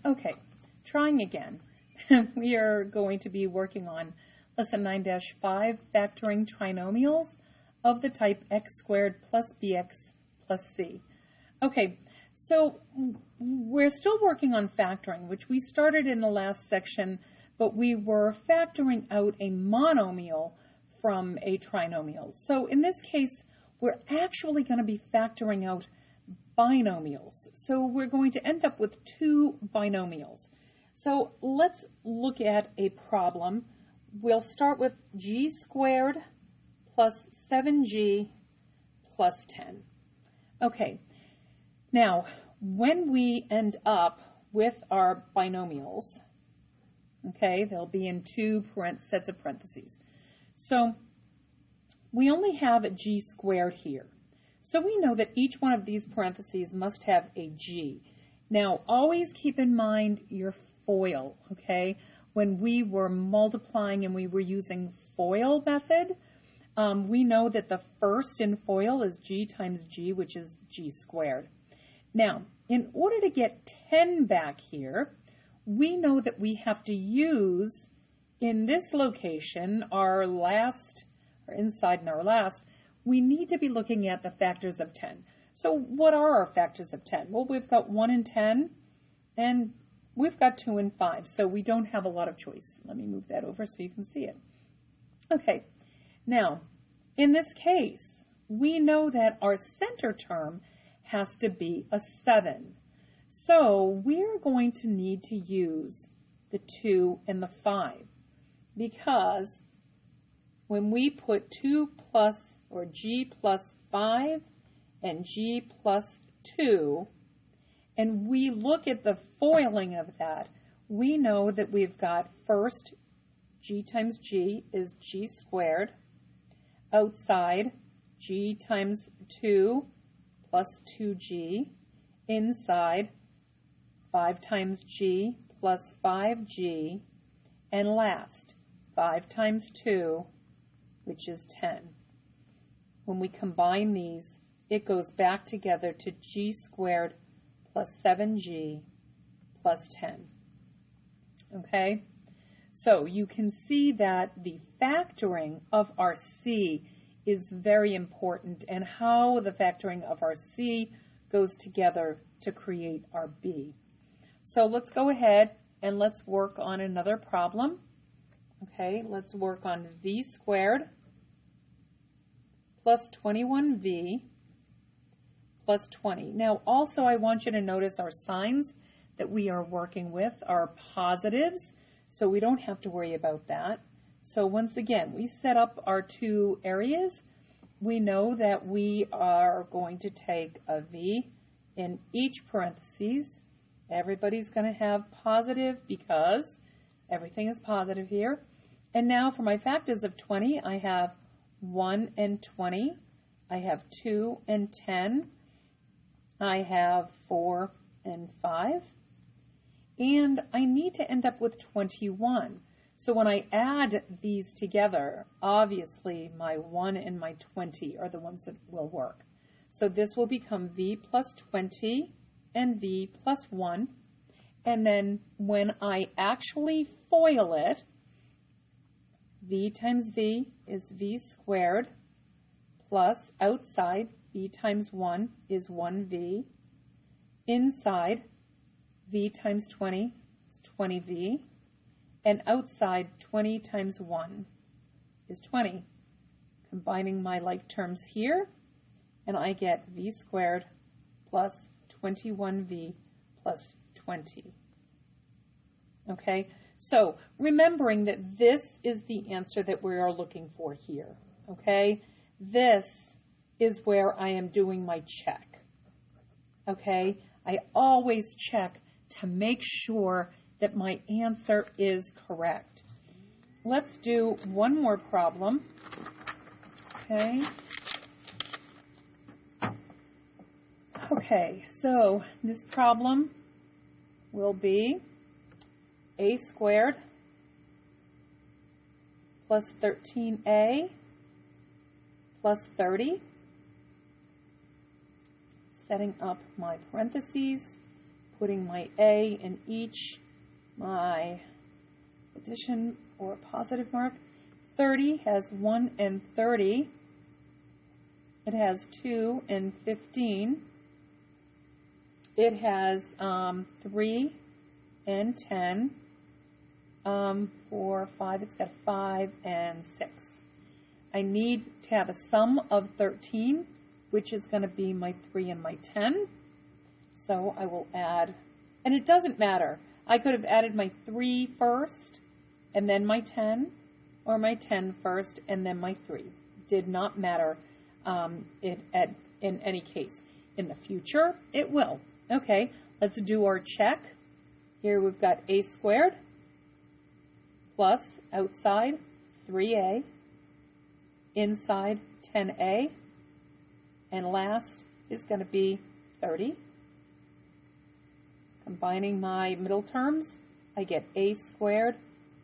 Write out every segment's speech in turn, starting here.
Okay, trying again. We are going to be working on lesson 9-5, factoring trinomials of the type x squared plus bx plus c. Okay, so we're still working on factoring, which we started in the last section, but we were factoring out a monomial from a trinomial. So in this case, we're actually going to be factoring out binomials. So we're going to end up with two binomials. So let's look at a problem. We'll start with g squared plus 7g plus 10. Okay, now when we end up with our binomials, okay, they'll be in two sets of parentheses. So we only have a g squared here. So we know that each one of these parentheses must have a g. Now, always keep in mind your FOIL, okay? When we were multiplying and we were using FOIL method, we know that the first in FOIL is g times g, which is g squared. Now, in order to get 10 back here, we know that we have to use, in this location, our last, or inside and our last, we need to be looking at the factors of 10. So what are our factors of 10? Well, we've got 1 and 10, and we've got 2 and 5, so we don't have a lot of choice. Let me move that over so you can see it. Okay, now, in this case, we know that our center term has to be a 7. So we're going to need to use the 2 and the 5, because when we put 2 plus, or g plus 5 and g plus 2, and we look at the foiling of that, we know that we've got first g times g is g squared, outside g times 2 plus 2g, inside 5 times g plus 5g, and last 5 times 2, which is 10. When we combine these, it goes back together to g squared plus 7g plus 10. Okay? So you can see that the factoring of our c is very important, and how the factoring of our c goes together to create our b. So let's go ahead and let's work on another problem. Okay, let's work on v squared plus 21v plus 20. Now also I want you to notice our signs that we are working with are positives, so we don't have to worry about that. So once again, we set up our two areas. We know that we are going to take a v in each parentheses. Everybody's going to have positive because everything is positive here. And now for my factors of 20, I have 1 and 20. I have 2 and 10. I have 4 and 5. And I need to end up with 21. So when I add these together, obviously my 1 and my 20 are the ones that will work. So this will become v plus 20 and v plus 1. And then when I actually FOIL it, v times v is v squared plus outside v times 1 is 1v. Inside v times 20 is 20v. And outside 20 times 1 is 20. Combining my like terms here, and I get v squared plus 21v plus 20. Okay, so remembering that this is the answer that we are looking for here. Okay, this is where I am doing my check. Okay, I always check to make sure that my answer is correct. Let's do one more problem. Okay. Okay, so this problem will be a squared plus 13a plus 30. Setting up my parentheses, putting my A in each, my addition or positive mark. 30 has 1 and 30. It has 2 and 15. It has 3 and 10. 4, 5, it's got 5 and 6. I need to have a sum of 13, which is going to be my 3 and my 10. So I will add, and it doesn't matter. I could have added my 3 first, and then my 10, or my 10 first, and then my 3. Did not matter in any case. In the future, it will. Okay, let's do our check. Here we've got a squared plus outside 3a, inside 10a, and last is going to be 30. Combining my middle terms, I get a squared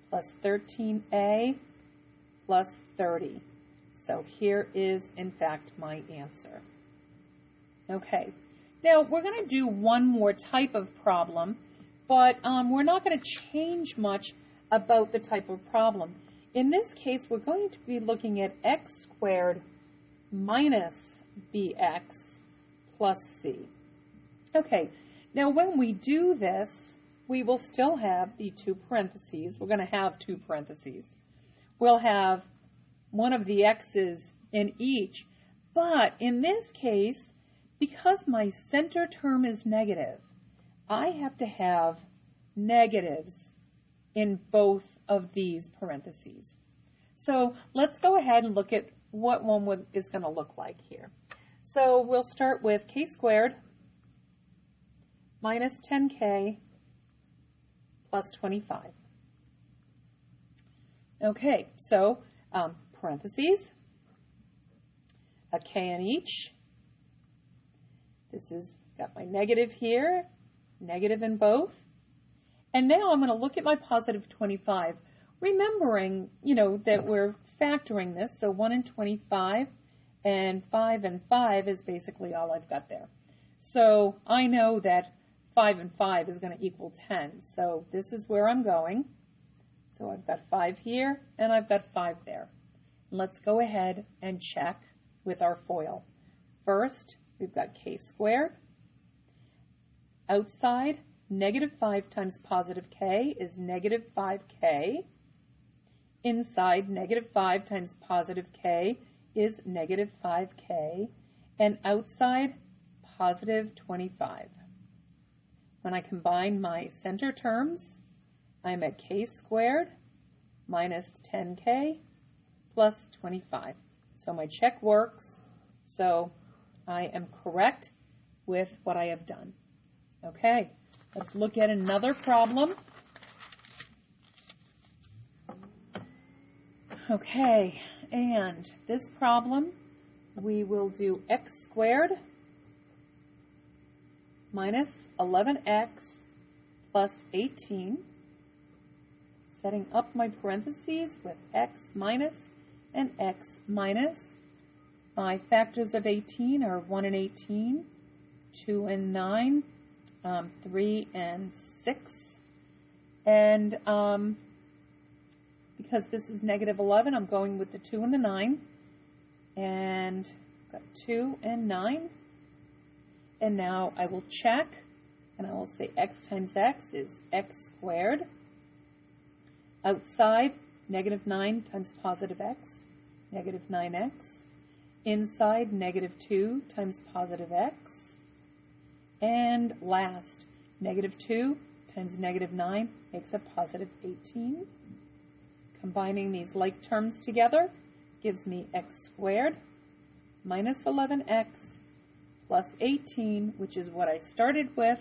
plus 13a plus 30. So here is, in fact, my answer. Okay, now we're going to do one more type of problem, but we're not going to change much about the type of problem. In this case, we're going to be looking at x squared minus bx plus c. Okay, now when we do this, we will still have the 2 parentheses. We're going to have 2 parentheses. We'll have one of the x's in each, but in this case, because my center term is negative, I have to have negatives in both of these parentheses. So let's go ahead and look at what one is going to look like here. So we'll start with k squared minus 10k plus 25. Okay, so parentheses, a k in each. This is got my negative here, negative in both. And now I'm going to look at my positive 25, remembering, that we're factoring this. So 1 and 25 and 5 and 5 is basically all I've got there. So I know that 5 and 5 is going to equal 10. So this is where I'm going. So I've got 5 here and I've got 5 there. Let's go ahead and check with our FOIL. First, we've got k squared. Outside, negative 5 times positive k is negative 5k. Inside, negative 5 times positive k is negative 5k. And outside, positive 25. When I combine my center terms, I'm at k squared minus 10k plus 25. So my check works. So I am correct with what I have done. Okay, let's look at another problem. Okay, and this problem, we will do x squared minus 11x plus 18. Setting up my parentheses with x minus and x minus. My factors of 18 are 1 and 18, 2 and 9, 3 and 6. And because this is negative 11, I'm going with the 2 and the 9. And I've got 2 and 9. And now I will check, and I will say x times x is x squared. Outside, negative 9 times positive x, negative 9x. Inside, negative 2 times positive x. And last, negative 2 times negative 9 makes a positive 18. Combining these like terms together gives me x squared minus 11x plus 18, which is what I started with,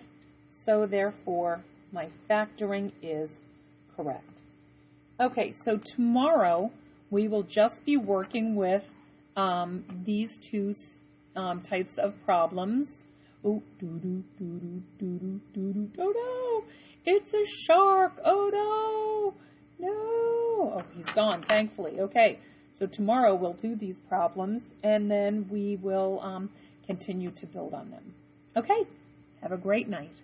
so therefore my factoring is correct. Okay, so tomorrow we will just be working with these 2 types of problems. Oh, oh no, it's a shark, oh no, no. Oh, he's gone, thankfully. Okay, so tomorrow we'll do these problems and then we will continue to build on them. Okay, have a great night.